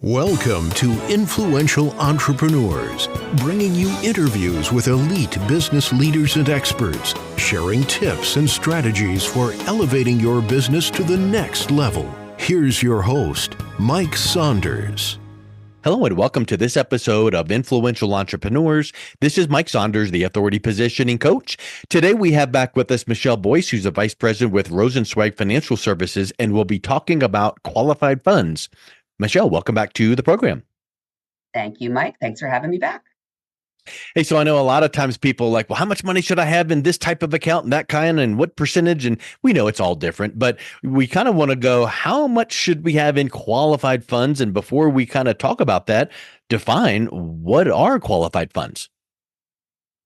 Welcome to Influential Entrepreneurs, bringing you interviews with elite business leaders and experts, sharing tips and strategies for elevating your business to the next level. Here's your host, Mike Saunders. Hello and welcome to this episode of Influential Entrepreneurs. This is Mike Saunders, the Authority Positioning Coach. Today we have back with us Michelle Boyce, who's a Vice President with Rosenzweig Financial Services, and we'll be talking about qualified funds. Michelle, welcome back to the program. Thank you, Mike. Thanks for having me back. Hey, so I know a lot of times people are like, well, how much money should I have in this type of account and that kind and what percentage? And we know it's all different, but we kind of want to go, how much should we have in qualified funds? And before we kind of talk about that, define what are qualified funds?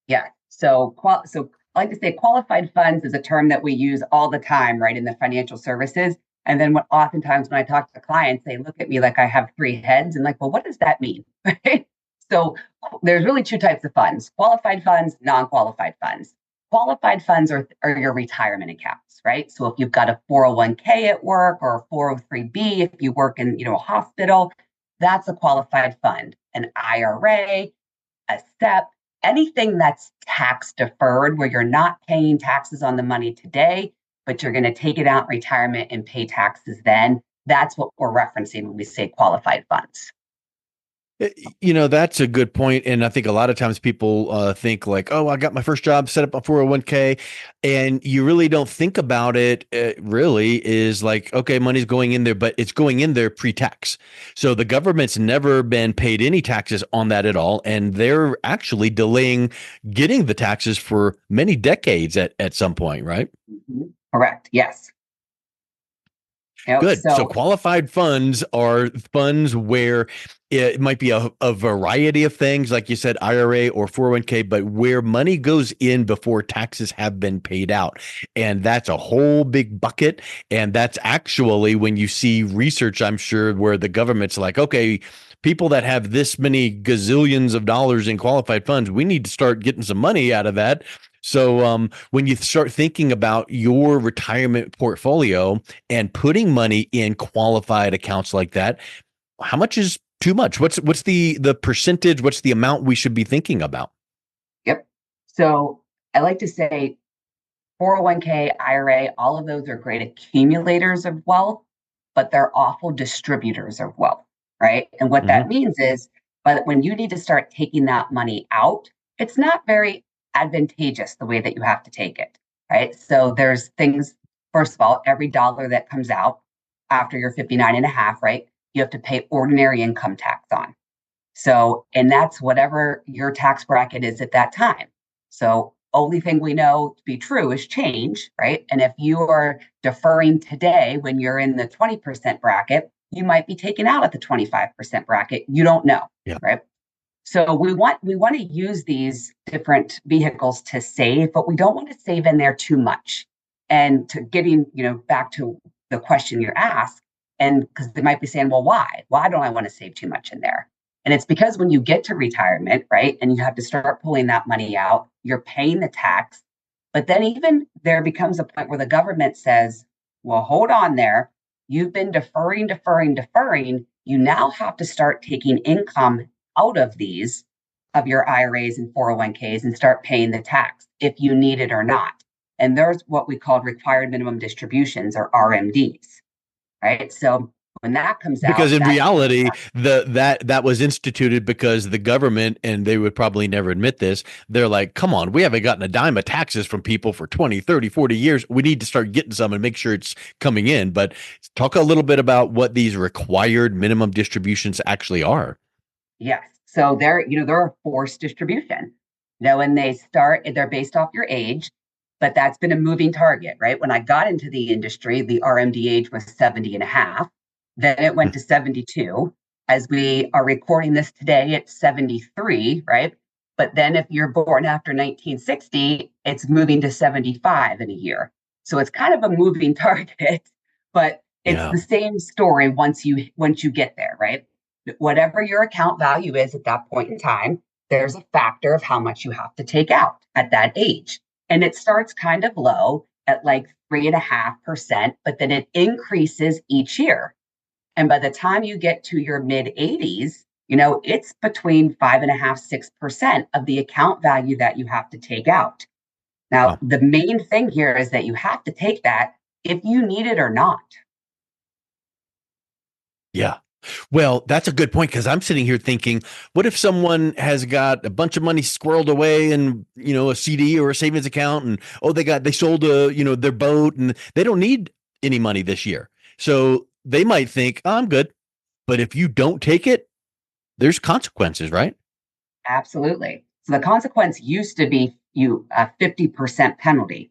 Yeah. So I like to say qualified funds is a term that we use all the time, right, in the financial services. And then oftentimes when I talk to clients, they look at me like I have three heads and like, well, what does that mean? Right? So there's really two types of funds: qualified funds, non-qualified funds. Qualified funds are your retirement accounts, right? So if you've got a 401k at work or a 403b, if you work in a hospital, that's a qualified fund. An IRA, a SEP, anything that's tax deferred where you're not paying taxes on the money today, but you're going to take it out in retirement and pay taxes then. That's what we're referencing when we say qualified funds. That's a good point. And I think a lot of times people think like, oh, I got my first job, set up a 401k. And you really don't think about it. It really is like, okay, money's going in there, but it's going in there pre-tax. So the government's never been paid any taxes on that at all. And they're actually delaying getting the taxes for many decades at some point, right? Mm-hmm. Correct. Yes. Good. So qualified funds are funds where it might be a variety of things, like you said, IRA or 401k, but where money goes in before taxes have been paid out. And that's a whole big bucket. And that's actually when you see research, I'm sure, where the government's like, okay, people that have this many gazillions of dollars in qualified funds, we need to start getting some money out of that. So when you start thinking about your retirement portfolio and putting money in qualified accounts like that, how much is too much? What's the percentage? What's the amount we should be thinking about? Yep. So I like to say 401k, IRA, all of those are great accumulators of wealth, but they're awful distributors of wealth, right? And what that means is, but when you need to start taking that money out, it's not very advantageous the way that you have to take it, right? So there's things, first of all, every dollar that comes out after you're 59 and a half, right? You have to pay ordinary income tax on. So, and that's whatever your tax bracket is at that time. So only thing we know to be true is change, right? And if you are deferring today when you're in the 20% bracket, you might be taken out at the 25% bracket. You don't know, right? So we want to use these different vehicles to save, but we don't want to save in there too much. And to getting, back to the question you asked, and because they might be saying, well, why? Why don't I want to save too much in there? And it's because when you get to retirement, right, and you have to start pulling that money out, you're paying the tax. But then even there becomes a point where the government says, well, hold on there. You've been deferring. You now have to start taking income out of your IRAs and 401ks and start paying the tax if you need it or not. And there's what we call required minimum distributions, or RMDs, right? So when that comes out, because in reality, that was instituted because the government, and they would probably never admit this, they're like, come on, we haven't gotten a dime of taxes from people for 20, 30, 40 years. We need to start getting some and make sure it's coming in. But talk a little bit about what these required minimum distributions actually are. Yes. So they're a forced distribution, and they're based off your age, but that's been a moving target, right? When I got into the industry, the RMD age was 70 and a half. Then it went to 72. As we are recording this today, it's 73, right? But then if you're born after 1960, it's moving to 75 in a year. So it's kind of a moving target, but it's the same story once you get there, right? Whatever your account value is at that point in time, there's a factor of how much you have to take out at that age. And it starts kind of low at like 3.5%, but then it increases each year. And by the time you get to your mid 80s, it's between 5.5%, 6% of the account value that you have to take out. Now, the main thing here is that you have to take that if you need it or not. Yeah. Well, that's a good point, because I'm sitting here thinking, what if someone has got a bunch of money squirreled away in, a CD or a savings account, and they sold their boat and they don't need any money this year. So they might think, I'm good. But if you don't take it, there's consequences, right? Absolutely. So the consequence used to be a 50% penalty.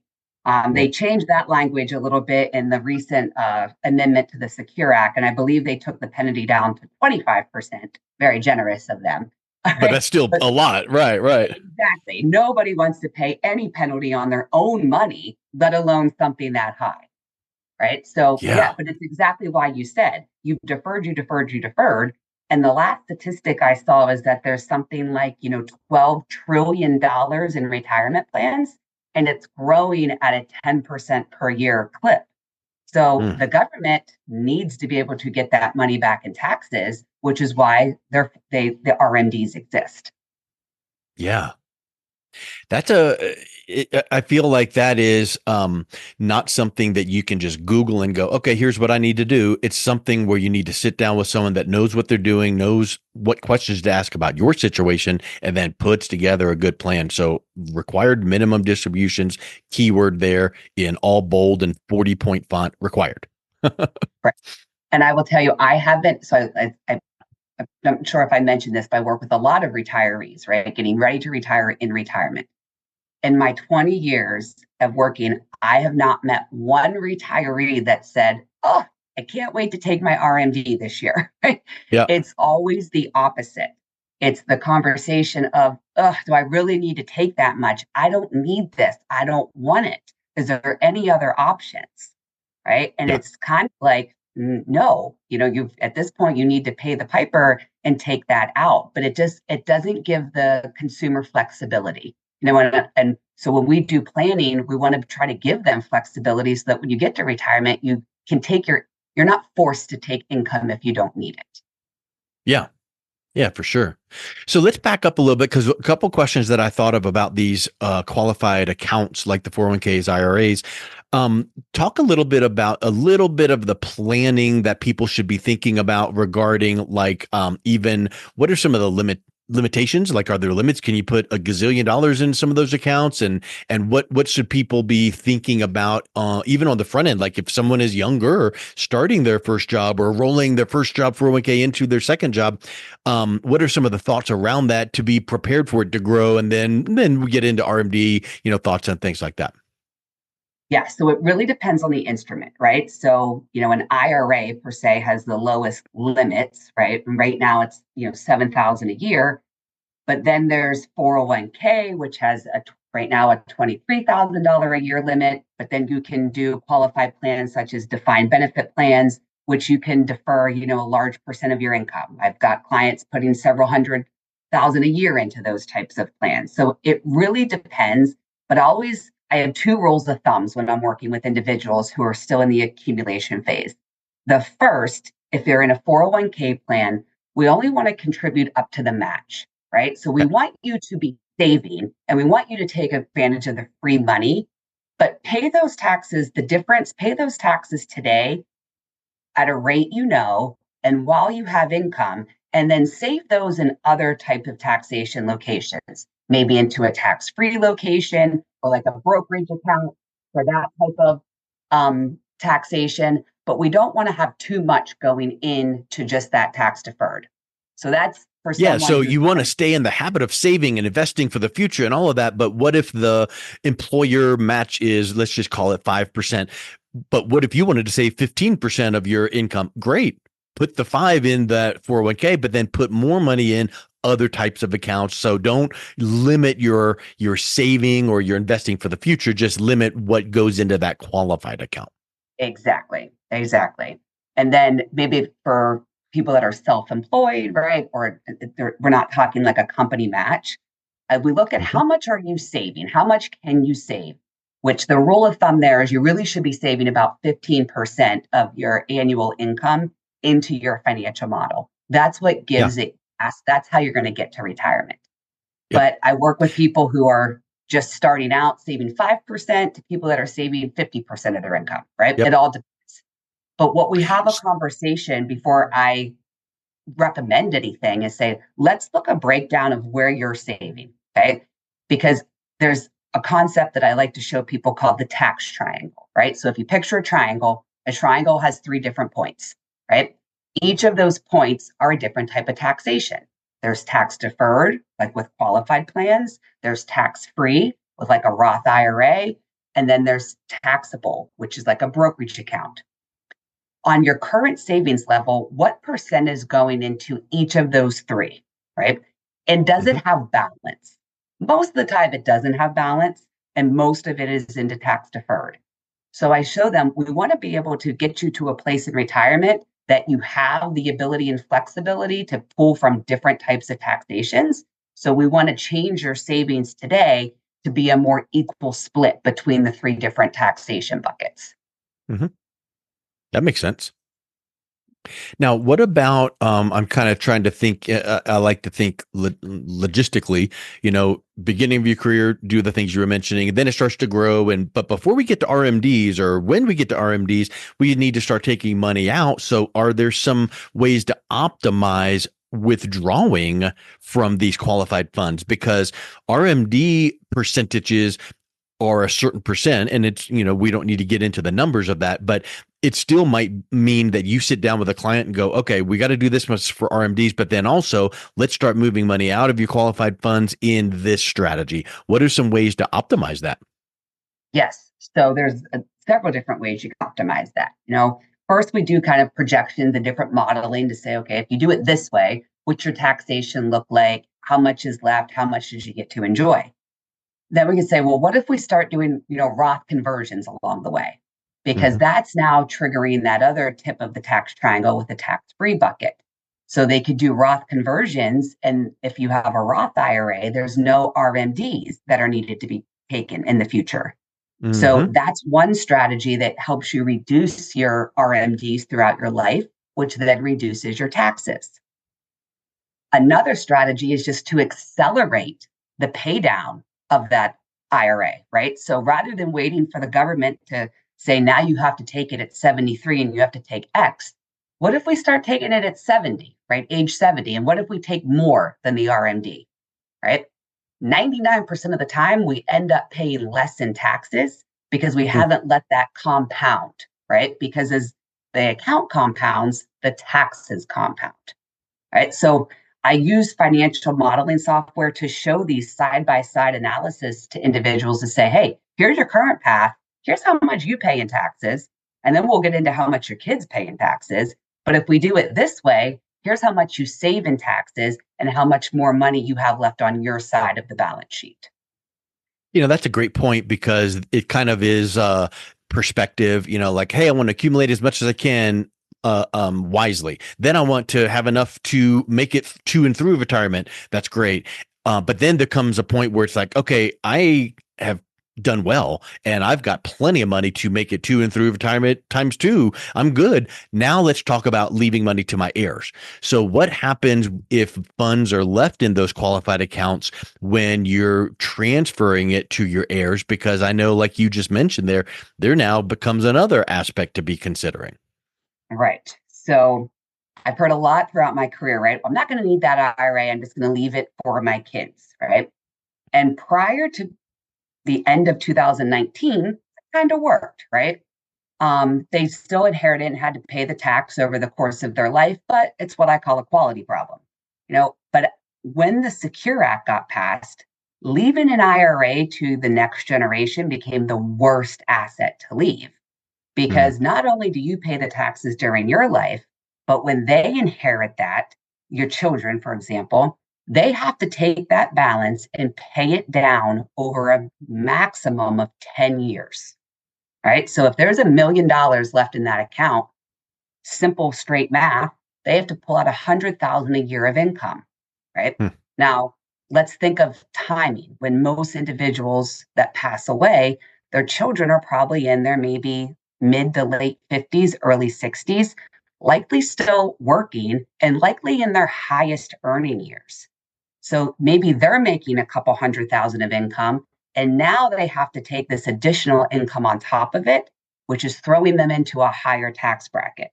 They changed that language a little bit in the recent amendment to the Secure Act, and I believe they took the penalty down to 25%. Very generous of them. But that's still a lot, right? Exactly. Nobody wants to pay any penalty on their own money, let alone something that high, right? So yeah, but it's exactly why you said you deferred. And the last statistic I saw is that there's something like, $12 trillion in retirement plans, and it's growing at a 10% per year clip. So the government needs to be able to get that money back in taxes, which is why the RMDs exist. Yeah. I feel like that is not something that you can just Google and go, okay, here's what I need to do. It's something where you need to sit down with someone that knows what they're doing, knows what questions to ask about your situation, and then puts together a good plan. So required minimum distributions, keyword there in all bold and 40-point font, required. Right. And I will tell you, I haven't, so I'm not sure if I mentioned this, but I work with a lot of retirees, right? Getting ready to retire in retirement. In my 20 years of working, I have not met one retiree that said, oh, I can't wait to take my RMD this year. Right? Yeah. It's always the opposite. It's the conversation of, do I really need to take that much? I don't need this. I don't want it. Is there any other options? Right. And it's kind of like, no, you've at this point, you need to pay the piper and take that out. But it doesn't give the consumer flexibility. And so when we do planning, we want to try to give them flexibility so that when you get to retirement, you can you're not forced to take income if you don't need it. Yeah. Yeah, for sure. So let's back up a little bit, because a couple questions that I thought of about these qualified accounts like the 401ks, IRAs. Talk a little bit of the planning that people should be thinking about regarding even what are some of the limitations? Like, are there limits? Can you put a gazillion dollars in some of those accounts? And what should people be thinking about even on the front end? Like if someone is younger or starting their first job or rolling their first job 401k into their second job, what are some of the thoughts around that to be prepared for it to grow? And then we get into RMD, thoughts on things like that. Yeah, so it really depends on the instrument, right? So, an IRA per se has the lowest limits, right? And right now it's, $7,000 a year. But then there's 401k, which has right now a $23,000 a year limit. But then you can do qualified plans such as defined benefit plans, which you can defer, a large percent of your income. I've got clients putting several $100,000 a year into those types of plans. So it really depends. But I have two rules of thumbs when I'm working with individuals who are still in the accumulation phase. The first, if they're in a 401k plan, we only want to contribute up to the match, right? So we want you to be saving and we want you to take advantage of the free money, but pay those taxes today at a rate and while you have income, and then save those in other types of taxation locations, maybe into a tax-free location or like a brokerage account for that type of taxation. But we don't want to have too much going into just that tax deferred. So that's for someone. Yeah, so you want to stay in the habit of saving and investing for the future and all of that. But what if the employer match is, let's just call it 5%. But what if you wanted to save 15% of your income? Great. Put the 5 in that 401k, but then put more money in other types of accounts. So don't limit your saving or your investing for the future. Just limit what goes into that qualified account. Exactly. And then maybe for people that are self-employed, right? Or we're not talking like a company match. We look at how much are you saving? How much can you save? Which the rule of thumb there is you really should be saving about 15% of your annual income into your financial model. That's what gives it. That's how you're going to get to retirement. Yep. But I work with people who are just starting out saving 5% to people that are saving 50% of their income, right? Yep. It all depends. But what we have a conversation before I recommend anything is say, let's look a breakdown of where you're saving, okay? Because there's a concept that I like to show people called the tax triangle, right? So if you picture a triangle has 3 different points, right? Each of those points are a different type of taxation. There's tax deferred, like with qualified plans. There's tax free with like a Roth IRA. And then there's taxable, which is like a brokerage account. On your current savings level, what percent is going into each of those 3, right? And does it have balance? Most of the time it doesn't have balance, and most of it is into tax deferred. So I show them, we want to be able to get you to a place in retirement that you have the ability and flexibility to pull from different types of taxations. So we want to change your savings today to be a more equal split between the 3 different taxation buckets. Mm-hmm. That makes sense. Now, what about, I'm kind of trying to think, I like to think logistically, beginning of your career, do the things you were mentioning, and then it starts to grow. But before we get to RMDs, or when we get to RMDs, we need to start taking money out. So are there some ways to optimize withdrawing from these qualified funds? Because RMD percentages are a certain percent, and it's, we don't need to get into the numbers of that, but it still might mean that you sit down with a client and go, okay, we got to do this much for RMDs, but then also let's start moving money out of your qualified funds in this strategy. What are some ways to optimize that? Yes. So there's several different ways you can optimize that. First we do kind of projections and different modeling to say, okay, if you do it this way, what's your taxation look like? How much is left? How much did you get to enjoy? Then we can say, well, what if we start doing, Roth conversions along the way? Because that's now triggering that other tip of the tax triangle with the tax-free bucket. So they could do Roth conversions. And if you have a Roth IRA, there's no RMDs that are needed to be taken in the future. So that's one strategy that helps you reduce your RMDs throughout your life, which then reduces your taxes. Another strategy is just to accelerate the pay down of that IRA, right? So rather than waiting for the government to say, now you have to take it at 73 and you have to take X, what if we start taking it at 70, right? Age 70. And what if we take more than the RMD, right? 99% of the time, we end up paying less in taxes because we haven't let that compound, right? Because as the account compounds, the taxes compound, right? So I use financial modeling software to show these side-by-side analysis to individuals to say, hey, here's your current path. Here's how much you pay in taxes. And then we'll get into how much your kids pay in taxes. But if we do it this way, here's how much you save in taxes and how much more money you have left on your side of the balance sheet. That's a great point, because it kind of is perspective, like, hey, I want to accumulate as much as I can wisely. Then I want to have enough to make it to and through retirement. That's great. But then there comes a point where it's like, okay, I have done well and I've got plenty of money to make it to and through retirement times 2. I'm good. Now let's talk about leaving money to my heirs. So what happens if funds are left in those qualified accounts when you're transferring it to your heirs? Because I know, like you just mentioned there now becomes another aspect to be considering. Right. So I've heard a lot throughout my career, right? I'm not going to need that IRA. I'm just going to leave it for my kids, right? And prior to the end of 2019, it kind of worked, right? They still inherited and had to pay the tax over the course of their life, but it's what I call a quality problem, But when the Secure Act got passed, leaving an IRA to the next generation became the worst asset to leave. Because not only do you pay the taxes during your life, but when they inherit that, your children, for example, they have to take that balance and pay it down over a maximum of 10 years, right? So if there's $1 million left in that account, simple straight math, they have to pull out $100,000 a year of income, right? Now, let's think of timing. When most individuals that pass away, their children are probably in their maybe mid to late 50s, early 60s. likely still working and likely in their highest earning years. So maybe they're making a couple 100,000 of income, and now they have to take this additional income on top of it, which is throwing them into a higher tax bracket.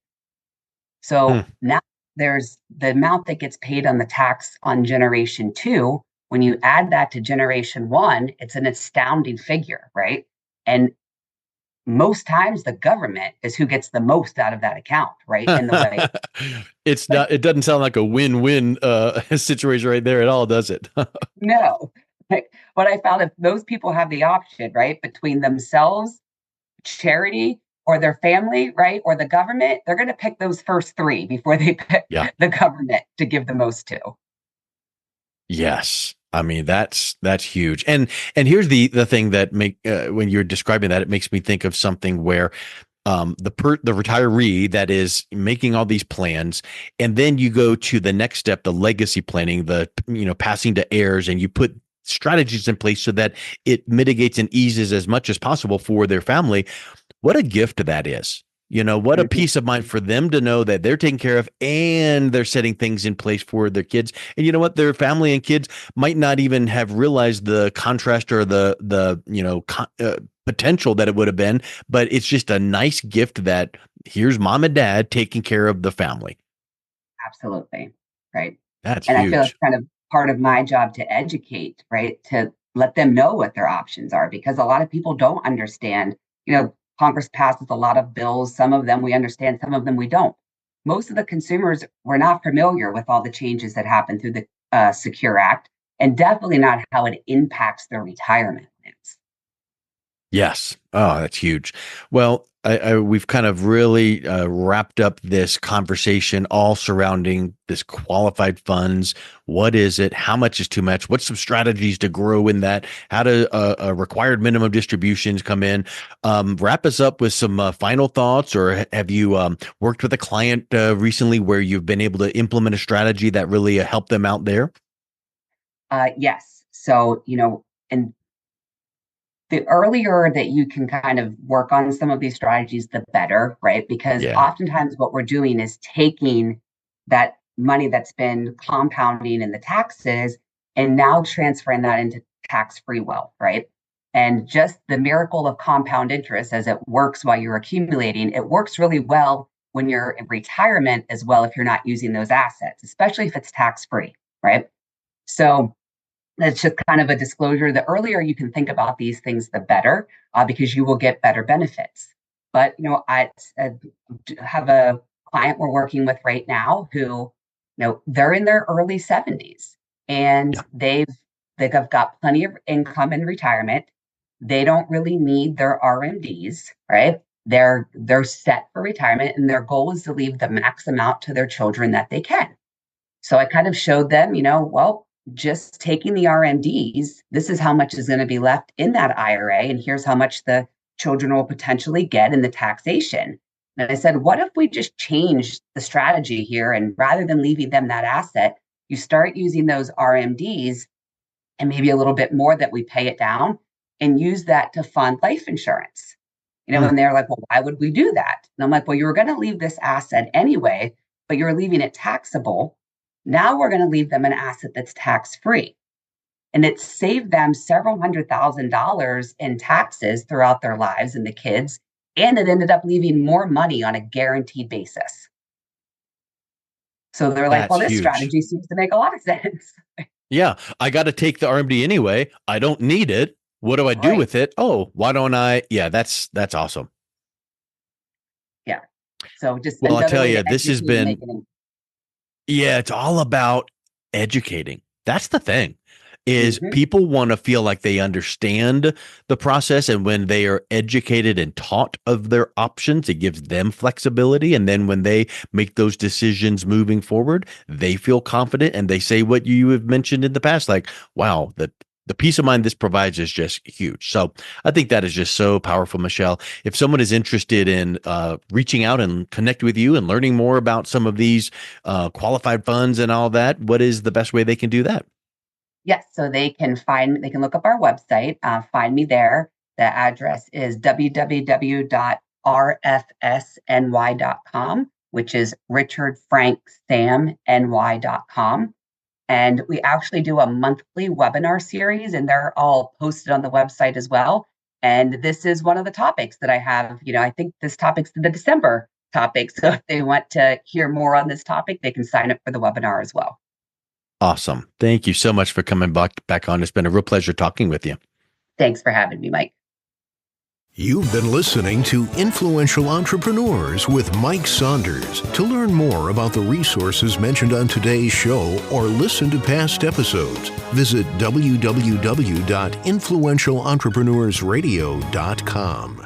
So now there's the amount that gets paid on the tax on generation two. When you add that to generation one, it's an astounding figure, right? And most times the government is who gets the most out of that account, right? In the way it doesn't sound like a win-win situation right there at all, does it? no. What I found, if those people have the option, right, between themselves, charity, or their family, right, or the government, they're going to pick those first three before they pick the government to give the most to. Yes. I mean, that's huge. And here's the thing that when you're describing that, it makes me think of something where the retiree that is making all these plans, and then you go to the next step, the legacy planning, passing to heirs, and you put strategies in place so that it mitigates and eases as much as possible for their family. What a gift that is. What a peace of mind for them to know that they're taken care of and they're setting things in place for their kids. And you know what? Their family and kids might not even have realized the contrast or the potential that it would have been, but it's just a nice gift that here's mom and dad taking care of the family. Absolutely. Right. That's huge. I feel it's kind of part of my job to educate, right? To let them know what their options are, because a lot of people don't understand. Congress passes a lot of bills. Some of them we understand, some of them we don't. Most of the consumers were not familiar with all the changes that happened through the Secure Act, and definitely not how it impacts their retirement plans. Yes. Oh, that's huge. Well, we've kind of really wrapped up this conversation all surrounding this qualified funds. What is it? How much is too much? What's some strategies to grow in that? How do required minimum distributions come in? Wrap us up with some final thoughts, or have you worked with a client recently where you've been able to implement a strategy that really helped them out there? Yes. So, and the earlier that you can kind of work on some of these strategies, the better, right? Because oftentimes what we're doing is taking that money that's been compounding in the taxes and now transferring that into tax-free wealth, right? And just the miracle of compound interest, as it works while you're accumulating, it works really well when you're in retirement as well, if you're not using those assets, especially if it's tax-free, right? So that's just kind of a disclosure. The earlier you can think about these things, the better, because you will get better benefits. But, I have a client we're working with right now who, they're in their early 70s and they've got plenty of income in retirement. They don't really need their RMDs, right? They're set for retirement, and their goal is to leave the max amount to their children that they can. So I kind of showed them, just taking the RMDs, this is how much is going to be left in that IRA, and here's how much the children will potentially get in the taxation. And I said, what if we just change the strategy here, and rather than leaving them that asset, you start using those RMDs and maybe a little bit more that we pay it down and use that to fund life insurance. And they're like, well, why would we do that? And I'm like, well, you were going to leave this asset anyway, but you're leaving it taxable. Now we're going to leave them an asset that's tax-free. And it saved them several $100,000 in taxes throughout their lives and the kids. And it ended up leaving more money on a guaranteed basis. So they're like, well, this strategy seems to make a lot of sense. Yeah, I got to take the RMD anyway. I don't need it. What do I do with it? Oh, why don't I? Yeah, that's awesome. Yeah. So just I'll tell you, this has been. Yeah, it's all about educating. That's the thing, is people want to feel like they understand the process. And when they are educated and taught of their options, it gives them flexibility. And then when they make those decisions moving forward, they feel confident and they say what you have mentioned in the past, like, wow, the peace of mind this provides is just huge. So I think that is just so powerful, Michelle. If someone is interested in reaching out and connect with you and learning more about some of these qualified funds and all that, what is the best way they can do that? Yes, so they can look up our website, find me there. The address is www.rfsny.com. which is richardfranksamny.com. And we actually do a monthly webinar series, and they're all posted on the website as well. And this is one of the topics that I have. I think this topic's the December topic. So if they want to hear more on this topic, they can sign up for the webinar as well. Awesome. Thank you so much for coming back on. It's been a real pleasure talking with you. Thanks for having me, Mike. You've been listening to Influential Entrepreneurs with Mike Saunders. To learn more about the resources mentioned on today's show or listen to past episodes, visit www.influentialentrepreneursradio.com.